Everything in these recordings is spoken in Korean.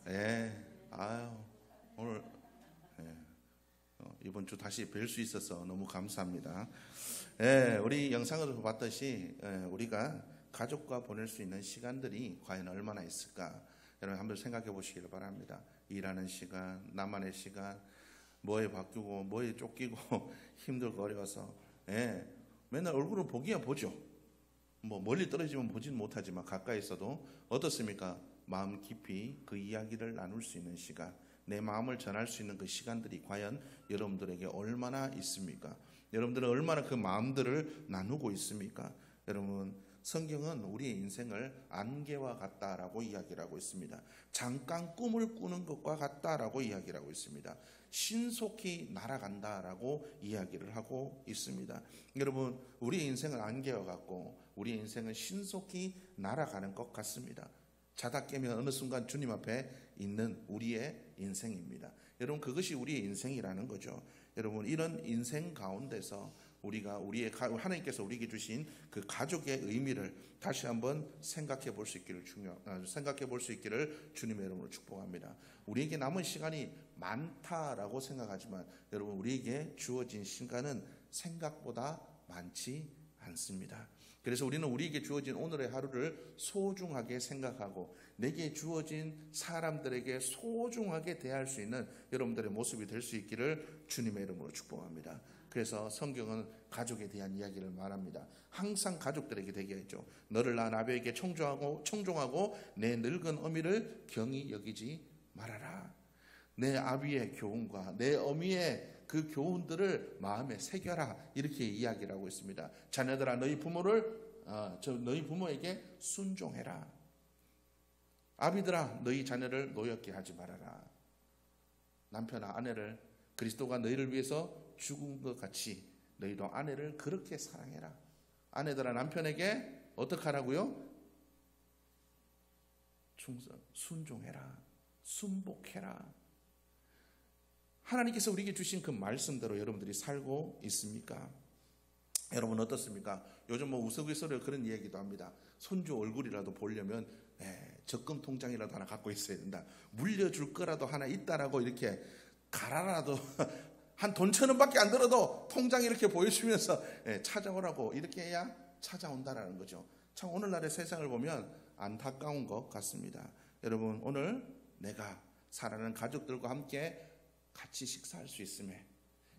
예, 아유, 오늘 이번 주 다시 뵐 수 있어서 너무 감사합니다. 예, 우리 영상으로 봤듯이 우리가 가족과 보낼 수 있는 시간들이 과연 얼마나 있을까? 여러분 한번 생각해 보시기를 바랍니다. 일하는 시간, 나만의 시간, 뭐에 바뀌고 뭐에 쫓기고 힘들고 어려워서 맨날 얼굴을 보기야 보죠. 뭐 멀리 떨어지면 보지는 못하지만 가까이 있어도 어떻습니까? 마음 깊이 그 이야기를 나눌 수 있는 시간, 내 마음을 전할 수 있는 그 시간들이 과연 여러분들에게 얼마나 있습니까? 여러분들은 얼마나 그 마음들을 나누고 있습니까? 여러분, 성경은 우리의 인생을 안개와 같다라고 이야기를 하고 있습니다. 잠깐 꿈을 꾸는 것과 같다라고 이야기를 하고 있습니다. 신속히 날아간다라고 이야기를 하고 있습니다. 여러분, 우리의 인생은 안개와 같고 우리의 인생은 신속히 날아가는 것 같습니다. 자다 깨면 어느 순간 주님 앞에 있는 우리의 인생입니다. 여러분, 그것이 우리의 인생이라는 거죠. 여러분, 이런 인생 가운데서 우리가 하나님께서 우리에게 주신 그 가족의 의미를 다시 한번 생각해 볼 수 있기를 주님의 이름으로 축복합니다. 우리에게 남은 시간이 많다라고 생각하지만 여러분, 우리에게 주어진 시간은 생각보다 많지 않습니다. 그래서 우리는 우리에게 주어진 오늘의 하루를 소중하게 생각하고 내게 주어진 사람들에게 소중하게 대할 수 있는 여러분들의 모습이 될 수 있기를 주님의 이름으로 축복합니다. 그래서 성경은 가족에 대한 이야기를 말합니다. 항상 가족들에게 되게 했죠. 너를 낳은 아버지에게 청종하고 내 늙은 어미를 경히 여기지 말아라. 내 아비의 교훈과 내 어미의 그 교훈들을 마음에 새겨라, 이렇게 이야기를 하고 있습니다. 자녀들아, 너희 부모에게 순종해라. 아비들아, 너희 자녀를 노엽게 하지 말아라. 남편아, 아내를 그리스도가 너희를 위해서 죽은 것 같이 너희도 아내를 그렇게 사랑해라. 아내들아, 남편에게 어떻게 하라고요? 순종해라. 순복해라. 하나님께서 우리에게 주신 그 말씀대로 여러분들이 살고 있습니까? 여러분 어떻습니까? 요즘 우스갯소리로 그런 얘기도 합니다. 손주 얼굴이라도 보려면 적금 통장이라도 하나 갖고 있어야 된다. 물려줄 거라도 하나 있다라고 이렇게 가라라도 한 돈 1,000원밖에 안 들어도 통장 이렇게 보여주면서 찾아오라고 이렇게 해야 찾아온다라는 거죠. 참 오늘날의 세상을 보면 안타까운 것 같습니다. 여러분, 오늘 내가 사랑하는 가족들과 함께 같이 식사할 수 있음에,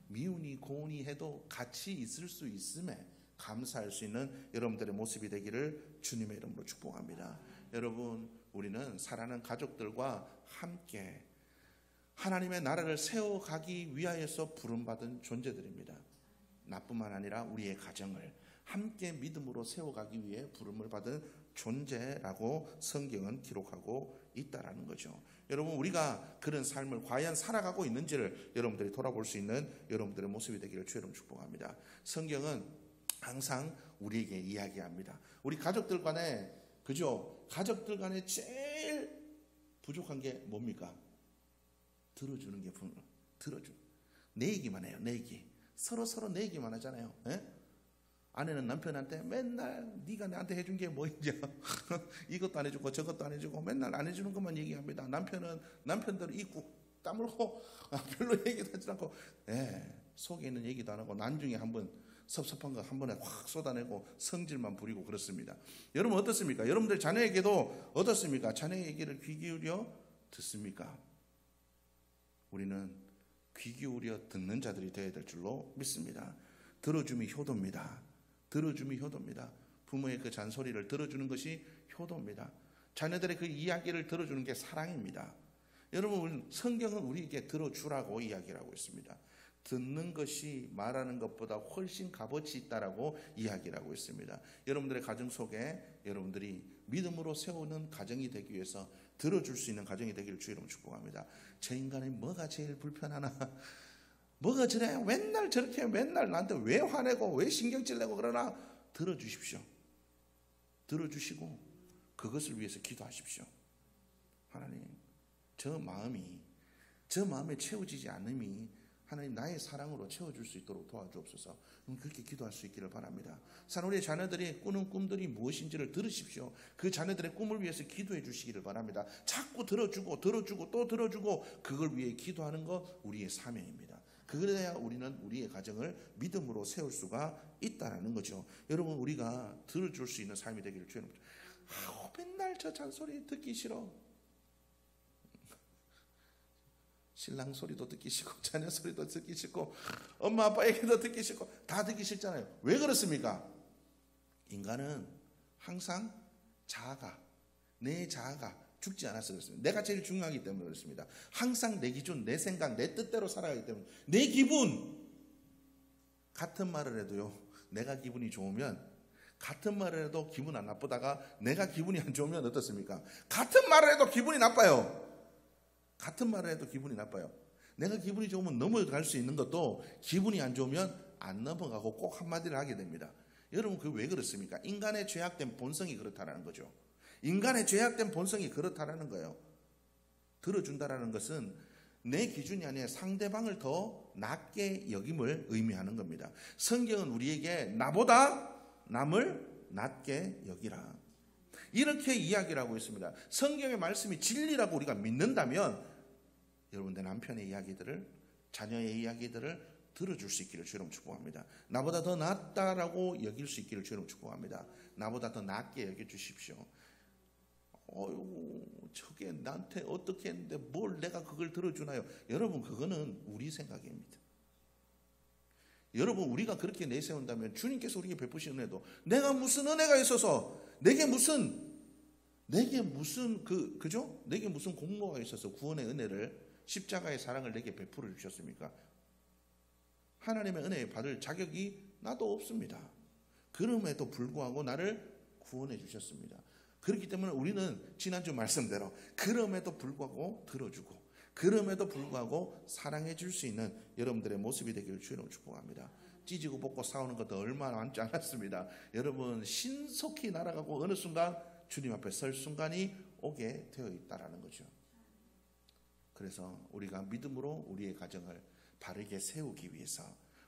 미운이 고운이 해도 같이 있을 수 있음에 감사할 수 있는 여러분들의 모습이 되기를 주님의 이름으로 축복합니다. 여러분, 우리는 사랑하는 가족들과 함께 하나님의 나라를 세워가기 위하여서 부름받은 존재들입니다. 나뿐만 아니라 우리의 가정을 함께 믿음으로 세워가기 위해 부름을 받은 존재라고 성경은 기록하고 있다라는 거죠. 여러분, 우리가 그런 삶을 과연 살아가고 있는지를 여러분들이 돌아볼 수 있는 여러분들의 모습이 되기를 주의 이름으로 축복합니다. 성경은 항상 우리에게 이야기합니다. 우리 가족들 간에, 그죠? 가족들 간에 제일 부족한 게 뭡니까? 들어주는 게 내 얘기만 해요. 내 얘기. 서로 내 얘기만 하잖아요. 아내는 남편한테 맨날 네가 나한테 해준 게 뭐인지 이것도 안 해주고 저것도 안 해주고 맨날 안 해주는 것만 얘기합니다. 남편은 남편대로 입고 다물고 별로 얘기도 하지 않고 속에 있는 얘기도 안 하고 나중에 한번 섭섭한 거 한 번에 확 쏟아내고 성질만 부리고 그렇습니다. 여러분 어떻습니까? 여러분들 자녀에게도 어떻습니까? 자녀 얘기를 귀 기울여 듣습니까? 우리는 귀 기울여 듣는 자들이 되어야 될 줄로 믿습니다. 들어줌이 효도입니다. 부모의 그 잔소리를 들어주는 것이 효도입니다. 자녀들의 그 이야기를 들어주는 게 사랑입니다. 여러분, 성경은 우리에게 들어주라고 이야기를 하고 있습니다. 듣는 것이 말하는 것보다 훨씬 값어치 있다라고 이야기를 하고 있습니다. 여러분들의 가정 속에 여러분들이 믿음으로 세우는 가정이 되기 위해서 들어줄 수 있는 가정이 되기를 주의 이름으로 축복합니다. 저 인간이 뭐가 제일 불편하나? 뭐가 저래? 맨날 저렇게 맨날 나한테 왜 화내고 왜 신경질 내고 그러나? 들어주십시오. 들어주시고 그것을 위해서 기도하십시오. 하나님, 저 마음에 채워지지 않음이 하나님 나의 사랑으로 채워줄 수 있도록 도와주옵소서. 그렇게 기도할 수 있기를 바랍니다. 사랑 우리 자녀들이 꾸는 꿈들이 무엇인지를 들으십시오. 그 자녀들의 꿈을 위해서 기도해 주시기를 바랍니다. 자꾸 들어주고 또 들어주고 그걸 위해 기도하는 거 우리의 사명입니다. 그래야 우리는 우리의 가정을 믿음으로 세울 수가 있다는 거죠. 여러분 우리가 들어줄 수 있는 삶이 되기를 주님. 맨날 저 잔소리 듣기 싫어. 신랑 소리도 듣기 싫고 자녀 소리도 듣기 싫고 엄마 아빠 얘기도 듣기 싫고 다 듣기 싫잖아요. 왜 그렇습니까? 인간은 항상 내 자아가 죽지 않아서 그렇습니다. 내가 제일 중요하기 때문에 그렇습니다. 항상 내 기준, 내 생각, 내 뜻대로 살아가기 때문에 내 기분 같은 말을 해도요. 내가 기분이 좋으면 같은 말을 해도 기분 안 나쁘다가 내가 기분이 안 좋으면 어떻습니까? 같은 말을 해도 기분이 나빠요. 같은 말을 해도 기분이 나빠요. 내가 기분이 좋으면 넘어갈 수 있는 것도 기분이 안 좋으면 안 넘어가고 꼭 한마디를 하게 됩니다. 여러분 그게 왜 그렇습니까? 인간의 죄악된 본성이 그렇다라는 거죠. 인간의 죄악된 본성이 그렇다라는 거예요. 들어준다라는 것은 내 기준이 아니라 상대방을 더 낮게 여김을 의미하는 겁니다. 성경은 우리에게 나보다 남을 낮게 여기라 이렇게 이야기를 하고 있습니다. 성경의 말씀이 진리라고 우리가 믿는다면 여러분 내 남편의 이야기들을 자녀의 이야기들을 들어줄 수 있기를 주님 축복합니다. 나보다 더 낫다라고 여길 수 있기를 주님 축복합니다. 나보다 더 낫게 여겨주십시오. 저게 나한테 어떻게 했는데 뭘 내가 그걸 들어주나요? 여러분 그거는 우리 생각입니다. 여러분 우리가 그렇게 내세운다면 주님께서 우리에게 베푸신 은혜도 내가 무슨 은혜가 있어서 내게 무슨 그죠? 내게 무슨 공로가 있어서 구원의 은혜를 십자가의 사랑을 내게 베풀어 주셨습니까? 하나님의 은혜 받을 자격이 나도 없습니다. 그럼에도 불구하고 나를 구원해 주셨습니다. 그렇기 때문에 우리는 지난주 말씀대로 그럼에도 불구하고 들어주고 그럼에도 불구하고 사랑해 줄 수 있는 여러분들의 모습이 되기를 주님으로 축복합니다. 찢고 볶고 싸우는 것도 얼마 남지 않았습니다. 여러분 신속히 날아가고 어느 순간 주님 앞에 설 순간이 오게 되어 있다라는 거죠. 그래서 우리가 믿음으로 우리의 가정을 바르게 세우기 위해서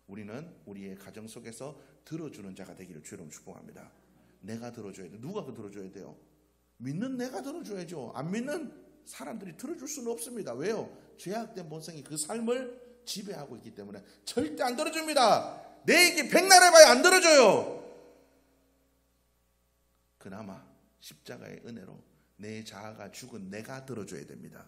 우리는 우리의 가정 속에서 들어주는 자가 되기를 주님 축복합니다. 내가 들어줘야 돼. 누가 들어줘야 돼요? 믿는 내가 들어줘야죠. 안 믿는 사람들이 들어줄 수는 없습니다. 왜요? 죄악된 본성이 그 삶을 지배하고 있기 때문에 절대 안 들어줍니다. 내 얘기 백날 해봐야 안 들어줘요. 그나마 십자가의 은혜로 내 자아가 죽은 내가 들어줘야 됩니다.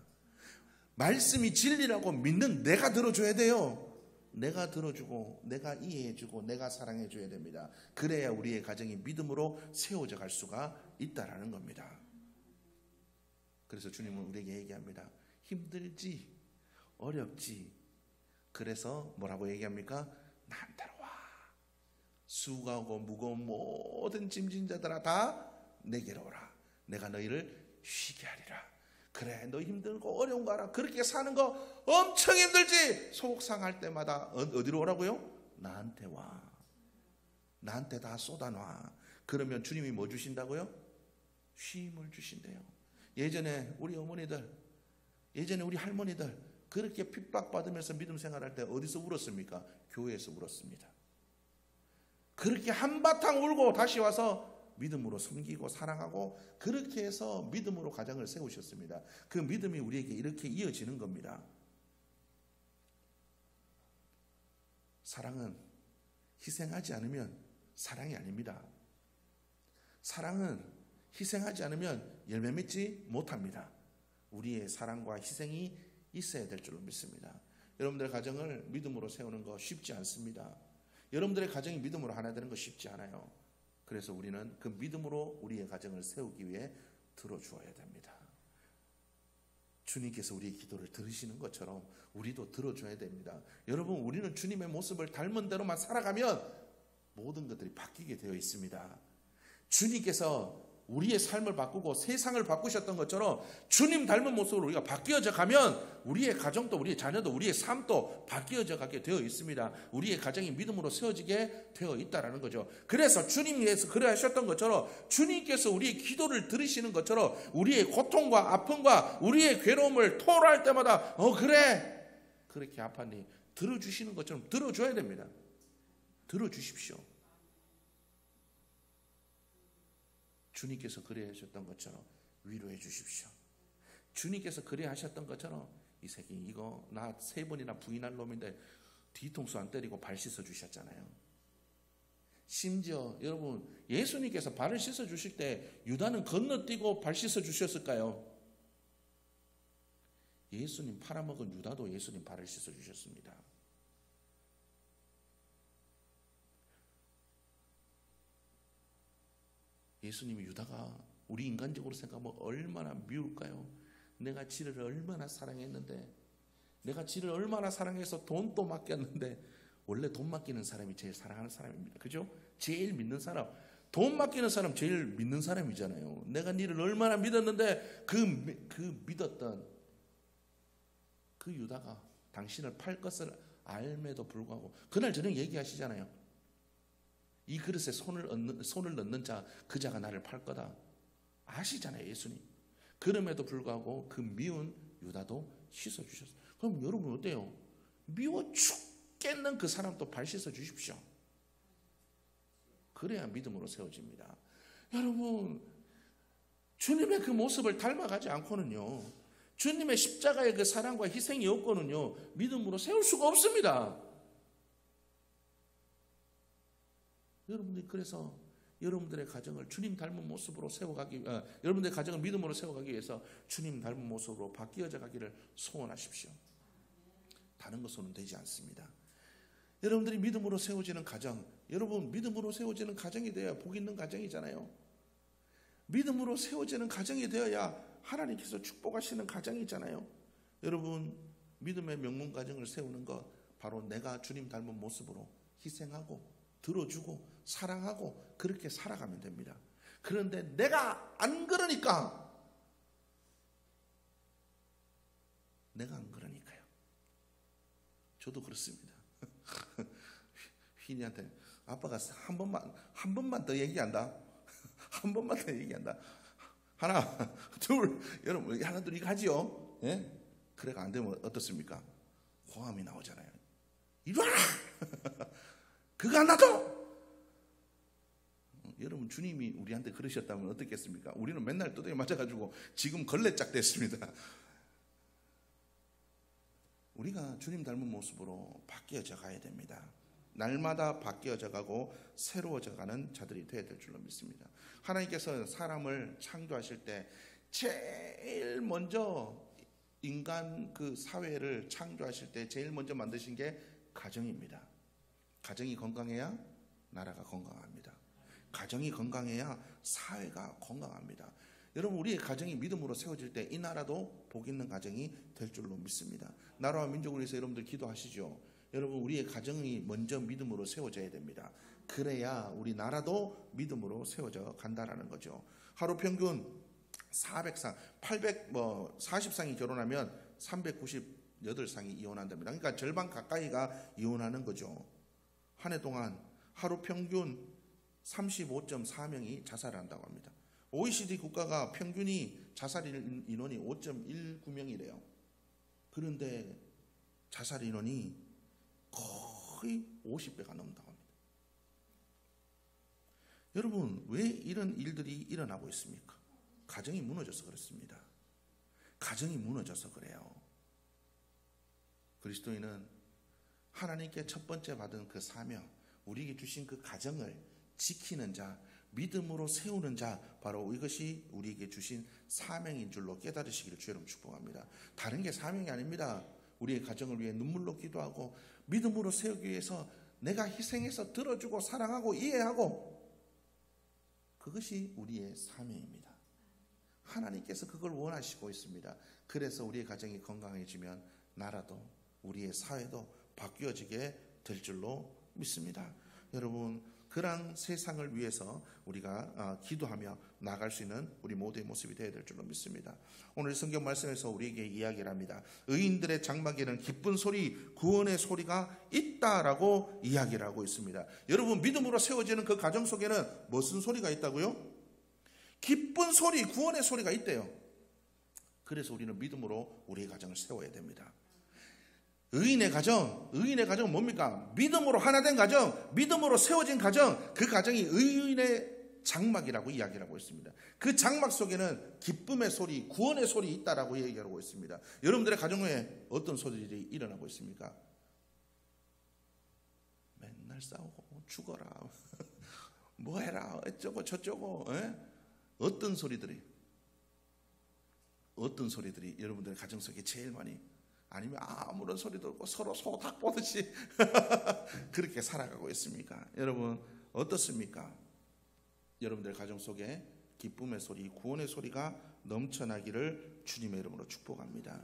말씀이 진리라고 믿는 내가 들어줘야 돼요. 내가 들어주고 내가 이해해주고 내가 사랑해줘야 됩니다. 그래야 우리의 가정이 믿음으로 세워져 갈 수가 있다라는 겁니다. 그래서 주님은 우리에게 얘기합니다. 힘들지 어렵지 그래서 뭐라고 얘기합니까? 나한테로 와. 수고하고 무거운 모든 짐진 자들아 다 내게로 오라. 내가 너희를 쉬게 하리라. 그래 너 힘들고 어려운 거 알아. 그렇게 사는 거 엄청 힘들지. 속상할 때마다 어디로 오라고요? 나한테 와. 나한테 다 쏟아놔. 그러면 주님이 뭐 주신다고요? 쉼을 주신대요. 예전에 우리 어머니들, 예전에 우리 할머니들 그렇게 핍박받으면서 믿음 생활할 때 어디서 울었습니까? 교회에서 울었습니다. 그렇게 한바탕 울고 다시 와서 믿음으로 섬기고 사랑하고 그렇게 해서 믿음으로 가정을 세우셨습니다. 그 믿음이 우리에게 이렇게 이어지는 겁니다. 사랑은 희생하지 않으면 사랑이 아닙니다. 사랑은 희생하지 않으면 열매 맺지 못합니다. 우리의 사랑과 희생이 있어야 될 줄로 믿습니다. 여러분들의 가정을 믿음으로 세우는 거 쉽지 않습니다. 여러분들의 가정이 믿음으로 하나 되는 거 쉽지 않아요. 그래서 우리는 그 믿음으로 우리의 가정을 세우기 위해 들어주어야 됩니다. 주님께서 우리의 기도를 들으시는 것처럼 우리도 들어줘야 됩니다. 여러분 우리는 주님의 모습을 닮은 대로만 살아가면 모든 것들이 바뀌게 되어 있습니다. 주님께서 우리의 삶을 바꾸고 세상을 바꾸셨던 것처럼 주님 닮은 모습으로 우리가 바뀌어져 가면 우리의 가정도 우리의 자녀도 우리의 삶도 바뀌어져 가게 되어 있습니다. 우리의 가정이 믿음으로 세워지게 되어 있다는 거죠. 그래서 주님께서 그래 하셨던 것처럼 주님께서 우리의 기도를 들으시는 것처럼 우리의 고통과 아픔과 우리의 괴로움을 토로할 때마다 그래 그렇게 아팠니? 들어주시는 것처럼 들어줘야 됩니다. 들어주십시오. 주님께서 그래 하셨던 것처럼 위로해 주십시오. 주님께서 그래 하셨던 것처럼 이 새끼 이거 나 3번이나 부인할 놈인데 뒤통수 안 때리고 발 씻어 주셨잖아요. 심지어 여러분 예수님께서 발을 씻어 주실 때 유다는 건너뛰고 발 씻어 주셨을까요? 예수님 팔아먹은 유다도 예수님 발을 씻어 주셨습니다. 예수님이 유다가 우리 인간적으로 생각하면 얼마나 미울까요? 내가 지를 얼마나 사랑했는데, 내가 지를 얼마나 사랑해서 돈도 맡겼는데, 원래 돈 맡기는 사람이 제일 사랑하는 사람입니다. 그죠? 제일 믿는 사람. 돈 맡기는 사람 제일 믿는 사람이잖아요. 내가 니를 얼마나 믿었는데 그 믿었던 그 유다가 당신을 팔 것을 알매도 불구하고 그날 저녁 얘기하시잖아요. 이 그릇에 손을 넣는 자, 그 자가 나를 팔 거다. 아시잖아요, 예수님. 그럼에도 불구하고 그 미운 유다도 씻어주셨어요. 그럼 여러분 어때요? 미워 죽겠는 그 사람도 발 씻어주십시오. 그래야 믿음으로 세워집니다. 여러분, 주님의 그 모습을 닮아가지 않고는요, 주님의 십자가의 그 사랑과 희생이 없고는요, 믿음으로 세울 수가 없습니다. 여러분들이 그래서 여러분들의 가정을 주님 닮은 모습으로 여러분들의 가정을 믿음으로 세워가기 위해서 주님 닮은 모습으로 바뀌어져 가기를 소원하십시오. 다른 것으로는 되지 않습니다. 여러분들이 믿음으로 세워지는 가정, 여러분 믿음으로 세워지는 가정이 되어야 복 있는 가정이잖아요. 믿음으로 세워지는 가정이 되어야 하나님께서 축복하시는 가정이잖아요. 여러분 믿음의 명문 가정을 세우는 것 바로 내가 주님 닮은 모습으로 희생하고 들어주고 사랑하고 그렇게 살아가면 됩니다. 그런데 내가 안 그러니까요. 저도 그렇습니다. 휘니한테 아빠가 한 번만 더 얘기한다. 한 번만 더 얘기한다. 하나, 둘, 여러분 하나 둘 이거 하지요. 예? 그래가 안 되면 어떻습니까? 고함이 나오잖아요. 이리 와라! 그거 안 놔둬! 여러분 주님이 우리한테 그러셨다면 어떻겠습니까? 우리는 맨날 두드려 맞아가지고 지금 걸레짝 됐습니다. 우리가 주님 닮은 모습으로 바뀌어져 가야 됩니다. 날마다 바뀌어져 가고 새로워져 가는 자들이 되어야 될 줄로 믿습니다. 하나님께서 사람을 창조하실 때 제일 먼저 인간 그 사회를 창조하실 때 제일 먼저 만드신 게 가정입니다. 가정이 건강해야 나라가 건강합니다. 가정이 건강해야 사회가 건강합니다. 여러분 우리의 가정이 믿음으로 세워질 때 이 나라도 복 있는 가정이 될 줄로 믿습니다. 나라와 민족을 위해서 여러분들 기도하시죠. 여러분 우리의 가정이 먼저 믿음으로 세워져야 됩니다. 그래야 우리 나라도 믿음으로 세워져 간다라는 거죠. 하루 평균 400상, 40상이 결혼하면 398상이 이혼한답니다. 그러니까 절반 가까이가 이혼하는 거죠. 한 해 동안 하루 평균 35.4명이 자살을 한다고 합니다. OECD 국가가 평균이 자살 인원이 5.19명이래요. 그런데 자살 인원이 거의 50배가 넘는다고 합니다. 여러분 왜 이런 일들이 일어나고 있습니까? 가정이 무너져서 그렇습니다. 가정이 무너져서 그래요. 그리스도인은 하나님께 첫 번째 받은 그 사명, 우리에게 주신 그 가정을 지키는 자, 믿음으로 세우는 자, 바로 이것이 우리에게 주신 사명인 줄로 깨달으시기를 주여름 축복합니다. 다른 게 사명이 아닙니다. 우리의 가정을 위해 눈물로 기도하고 믿음으로 세우기 위해서 내가 희생해서 들어주고 사랑하고 이해하고, 그것이 우리의 사명입니다. 하나님께서 그걸 원하시고 있습니다. 그래서 우리의 가정이 건강해지면 나라도 우리의 사회도 바뀌어지게 될 줄로 믿습니다. 여러분 그런 세상을 위해서 우리가 기도하며 나아갈 수 있는 우리 모두의 모습이 되어야 될 줄로 믿습니다. 오늘 성경 말씀에서 우리에게 이야기를 합니다. 의인들의 장막에는 기쁜 소리, 구원의 소리가 있다라고 이야기를 하고 있습니다. 여러분 믿음으로 세워지는 그 가정 속에는 무슨 소리가 있다고요? 기쁜 소리, 구원의 소리가 있대요. 그래서 우리는 믿음으로 우리의 가정을 세워야 됩니다. 의인의 가정은 뭡니까? 믿음으로 하나 된 가정, 믿음으로 세워진 가정, 그 가정이 의인의 장막이라고 이야기하고 있습니다. 그 장막 속에는 기쁨의 소리, 구원의 소리 있다라고 얘기하고 있습니다. 여러분들의 가정에 어떤 소리들이 일어나고 있습니까? 맨날 싸우고 죽어라, 뭐해라, 어쩌고 저쩌고, 어떤 소리들이 여러분들의 가정 속에 제일 많이, 아니면 아무런 소리도 없고 서로 소닥 보듯이 그렇게 살아가고 있습니까? 여러분 어떻습니까? 여러분들 가정 속에 기쁨의 소리, 구원의 소리가 넘쳐나기를 주님의 이름으로 축복합니다.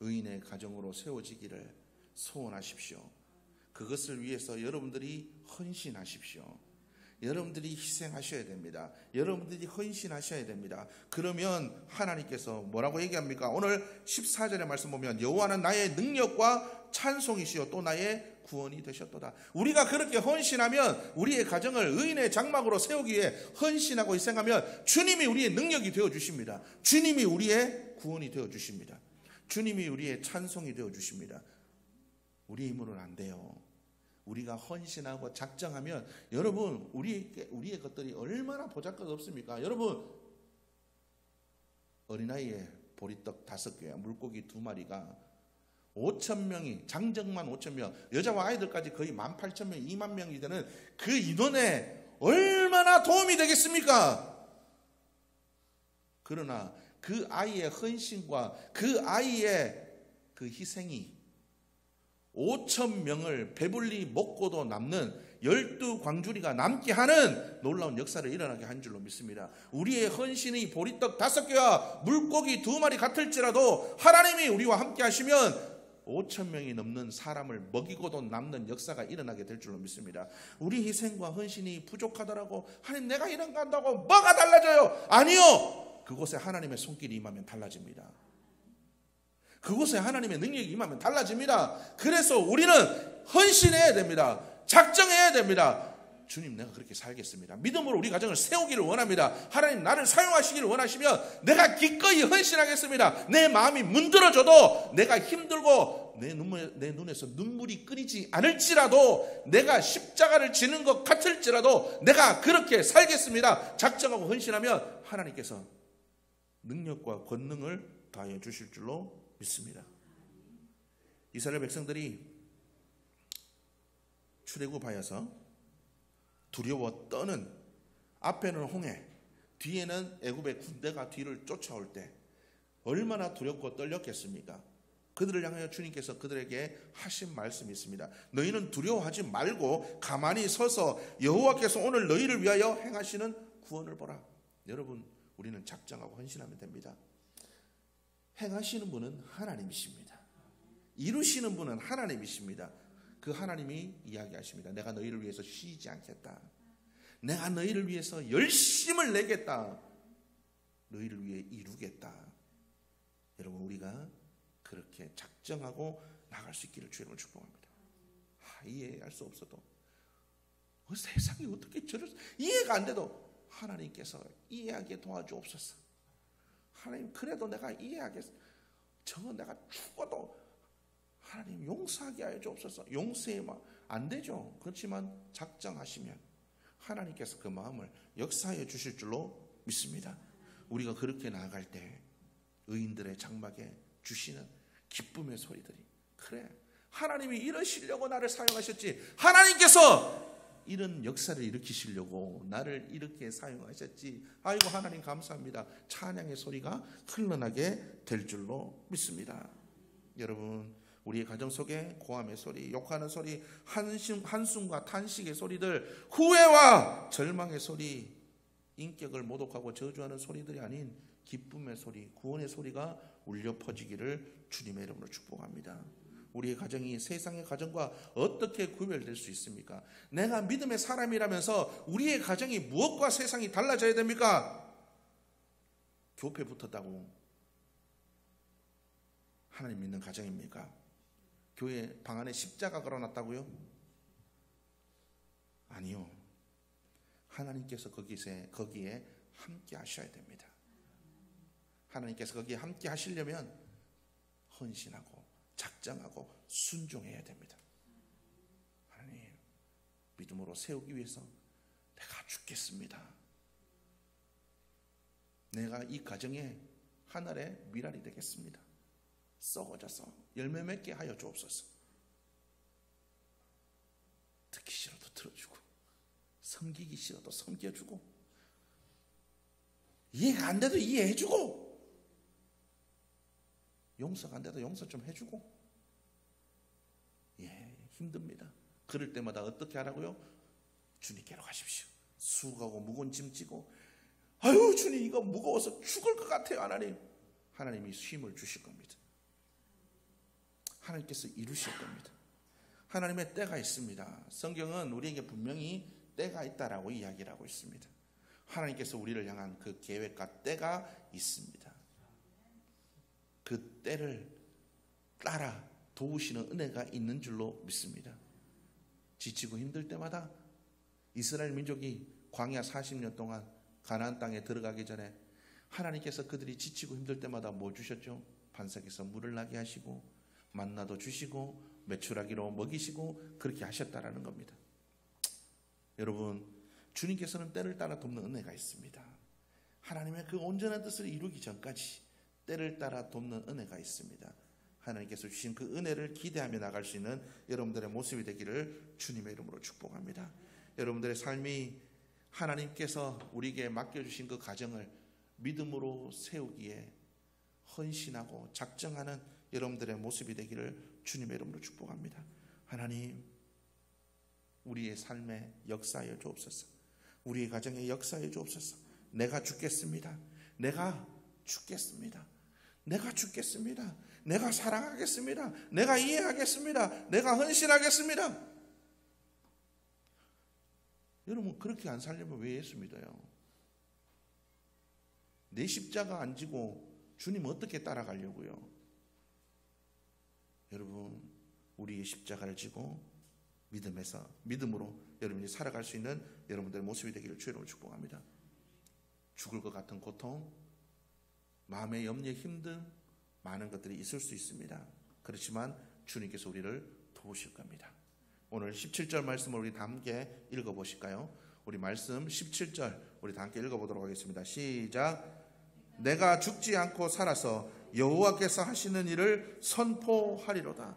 의인의 가정으로 세워지기를 소원하십시오. 그것을 위해서 여러분들이 헌신하십시오. 여러분들이 희생하셔야 됩니다. 여러분들이 헌신하셔야 됩니다. 그러면 하나님께서 뭐라고 얘기합니까? 오늘 14절의 말씀 보면 여호와는 나의 능력과 찬송이시요 또 나의 구원이 되셨도다. 우리가 그렇게 헌신하면, 우리의 가정을 의인의 장막으로 세우기 위해 헌신하고 희생하면 주님이 우리의 능력이 되어주십니다. 주님이 우리의 구원이 되어주십니다. 주님이 우리의 찬송이 되어주십니다. 우리 힘으로는 안 돼요. 우리가 헌신하고 작정하면, 여러분 우리의 것들이 얼마나 보잘것없습니까? 여러분 어린아이에 보리떡 5개, 물고기 2마리가 5,000명이, 장정만 5,000명, 여자와 아이들까지 거의 18,000명, 2만 명이 되는 그 인원에 얼마나 도움이 되겠습니까? 그러나 그 아이의 헌신과 그 아이의 그 희생이 5,000명을 배불리 먹고도 남는 12광주리가 남게 하는 놀라운 역사를 일어나게 한 줄로 믿습니다. 우리의 헌신이 보리떡 5개와 물고기 2마리 같을지라도 하나님이 우리와 함께 하시면 5,000명이 넘는 사람을 먹이고도 남는 역사가 일어나게 될 줄로 믿습니다. 우리 희생과 헌신이 부족하더라고, 하나님 내가 이런 거 한다고 뭐가 달라져요? 아니요, 그곳에 하나님의 손길이 임하면 달라집니다. 그곳에 하나님의 능력이 임하면 달라집니다. 그래서 우리는 헌신해야 됩니다. 작정해야 됩니다. 주님, 내가 그렇게 살겠습니다. 믿음으로 우리 가정을 세우기를 원합니다. 하나님 나를 사용하시기를 원하시면 내가 기꺼이 헌신하겠습니다. 내 마음이 문드러져도, 내가 힘들고 내 눈에서 눈물이 끊이지 않을지라도, 내가 십자가를 지는 것 같을지라도 내가 그렇게 살겠습니다. 작정하고 헌신하면 하나님께서 능력과 권능을 다해 주실 줄로 믿습니다. 이스라엘 백성들이 출애굽하여서 두려워 떠는, 앞에는 홍해, 뒤에는 애굽의 군대가 뒤를 쫓아올 때 얼마나 두렵고 떨렸겠습니까? 그들을 향하여 주님께서 그들에게 하신 말씀이 있습니다. 너희는 두려워하지 말고 가만히 서서 여호와께서 오늘 너희를 위하여 행하시는 구원을 보라. 여러분, 우리는 작정하고 헌신하면 됩니다. 행하시는 분은 하나님이십니다. 이루시는 분은 하나님이십니다. 그 하나님이 이야기하십니다. 내가 너희를 위해서 쉬지 않겠다. 내가 너희를 위해서 열심을 내겠다. 너희를 위해 이루겠다. 여러분, 우리가 그렇게 작정하고 나갈 수 있기를 주님을 축복합니다. 이해할 수 없어도, 세상이 어떻게 저럴, 이해가 안 돼도 하나님께서 이해하게 도와주옵소서. 하나님, 그래도 내가 이해하겠어. 저거 내가 죽어도 하나님 용서하게 하여 주옵소서. 용서해만 안 되죠. 그렇지만 작정하시면 하나님께서 그 마음을 역사해 주실 줄로 믿습니다. 우리가 그렇게 나아갈 때 의인들의 장막에 주시는 기쁨의 소리들이, 그래, 하나님이 이러시려고 나를 사용하셨지, 하나님께서 이런 역사를 일으키시려고 나를 이렇게 사용하셨지, 아이고 하나님 감사합니다. 찬양의 소리가 흘러나게 될 줄로 믿습니다. 여러분, 우리의 가정 속에 고함의 소리, 욕하는 소리, 한숨과 탄식의 소리들, 후회와 절망의 소리, 인격을 모독하고 저주하는 소리들이 아닌 기쁨의 소리, 구원의 소리가 울려 퍼지기를 주님의 이름으로 축복합니다. 우리의 가정이 세상의 가정과 어떻게 구별될 수 있습니까? 내가 믿음의 사람이라면서 우리의 가정이 무엇과 세상이 달라져야 됩니까? 교회 붙었다고 하나님 믿는 가정입니까? 교회 방 안에 십자가 걸어놨다고요? 아니요. 하나님께서 거기에 함께 하셔야 됩니다. 하나님께서 거기에 함께 하시려면 헌신하고 작정하고 순종해야 됩니다. 하나님, 믿음으로 세우기 위해서 내가 죽겠습니다. 내가 이 가정에 하늘의 미랄이 되겠습니다. 썩어져서 열매 맺게 하여 주옵소서. 듣기 싫어도 들어주고, 섬기기 싫어도 섬겨주고, 이해가 안 돼도 이해해주고, 용서가 안 돼도 용서 좀 해주고. 힘듭니다. 그럴 때마다 어떻게 하라고요? 주님께로 가십시오. 수고하고 무거운 짐 지고, 아유 주님 이거 무거워서 죽을 것 같아요. 하나님이 힘을 주실 겁니다. 하나님께서 이루실 겁니다. 하나님의 때가 있습니다. 성경은 우리에게 분명히 때가 있다라고 이야기를 하고 있습니다. 하나님께서 우리를 향한 그 계획과 때가 있습니다. 그 때를 따라 도우시는 은혜가 있는 줄로 믿습니다. 지치고 힘들 때마다 이스라엘 민족이 광야 40년 동안 가나안 땅에 들어가기 전에 하나님께서 그들이 지치고 힘들 때마다 뭐 주셨죠? 반석에서 물을 나게 하시고 만나도 주시고 메추라기로 먹이시고 그렇게 하셨다라는 겁니다. 여러분, 주님께서는 때를 따라 돕는 은혜가 있습니다. 하나님의 그 온전한 뜻을 이루기 전까지 때를 따라 돕는 은혜가 있습니다. 하나님께서 주신 그 은혜를 기대하며 나갈 수 있는 여러분들의 모습이 되기를 주님의 이름으로 축복합니다. 여러분들의 삶이 하나님께서 우리에게 맡겨주신 그 가정을 믿음으로 세우기에 헌신하고 작정하는 여러분들의 모습이 되기를 주님의 이름으로 축복합니다. 하나님, 우리의 삶에 역사하여 주옵소서. 우리의 가정에 역사하여 주옵소서. 내가 죽겠습니다. 내가 죽겠습니다. 내가 죽겠습니다. 내가 사랑하겠습니다. 내가 이해하겠습니다. 내가 헌신하겠습니다. 여러분, 그렇게 안 살려면 왜 예수 믿어요? 내 십자가 안 지고 주님 어떻게 따라가려고요? 여러분, 우리의 십자가를 지고 믿음으로 여러분이 살아갈 수 있는 여러분들의 모습이 되기를 주님으로 축복합니다. 죽을 것 같은 고통, 마음의 염려, 힘든 많은 것들이 있을 수 있습니다. 그렇지만 주님께서 우리를 도우실 겁니다. 오늘 17절 말씀을 우리 다 함께 읽어보실까요? 우리 말씀 17절 우리 다 함께 읽어보도록 하겠습니다. 시작. 내가 죽지 않고 살아서 여호와께서 하시는 일을 선포하리로다.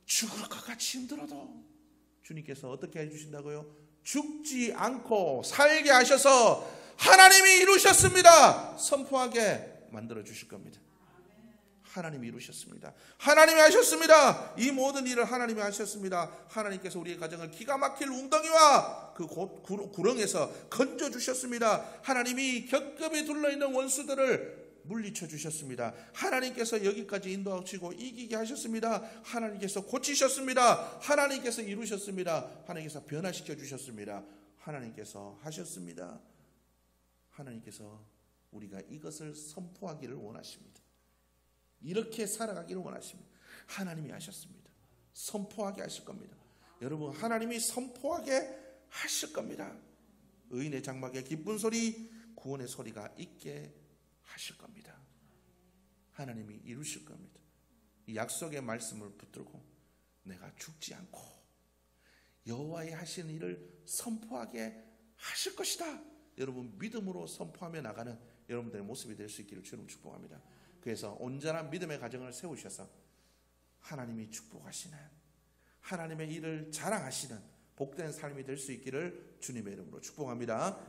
죽을 것 같이 힘들어도 주님께서 어떻게 해주신다고요? 죽지 않고 살게 하셔서 하나님이 이루셨습니다. 선포하게 만들어 주실 겁니다. 하나님이 이루셨습니다. 하나님이 하셨습니다. 이 모든 일을 하나님이 하셨습니다. 하나님께서 우리의 가정을 기가 막힐 웅덩이와 그 구렁에서 건져 주셨습니다. 하나님이 겹겹이 둘러있는 원수들을 물리쳐 주셨습니다. 하나님께서 여기까지 인도하시고 이기게 하셨습니다. 하나님께서 고치셨습니다. 하나님께서 이루셨습니다. 하나님께서 변화시켜 주셨습니다. 하나님께서 하셨습니다. 하나님께서 우리가 이것을 선포하기를 원하십니다. 이렇게 살아가기를 원하십니다. 하나님이 하셨습니다. 선포하게 하실 겁니다. 여러분, 하나님이 선포하게 하실 겁니다. 의인의 장막에 기쁜 소리, 구원의 소리가 있게 하실 겁니다. 하나님이 이루실 겁니다. 이 약속의 말씀을 붙들고 내가 죽지 않고 여호와의 하시는 일을 선포하게 하실 것이다. 여러분, 믿음으로 선포하며 나가는 여러분들의 모습이 될 수 있기를 주님 축복합니다. 그래서 온전한 믿음의 가정을 세우셔서 하나님이 축복하시는, 하나님의 일을 자랑하시는 복된 삶이 될 수 있기를 주님의 이름으로 축복합니다.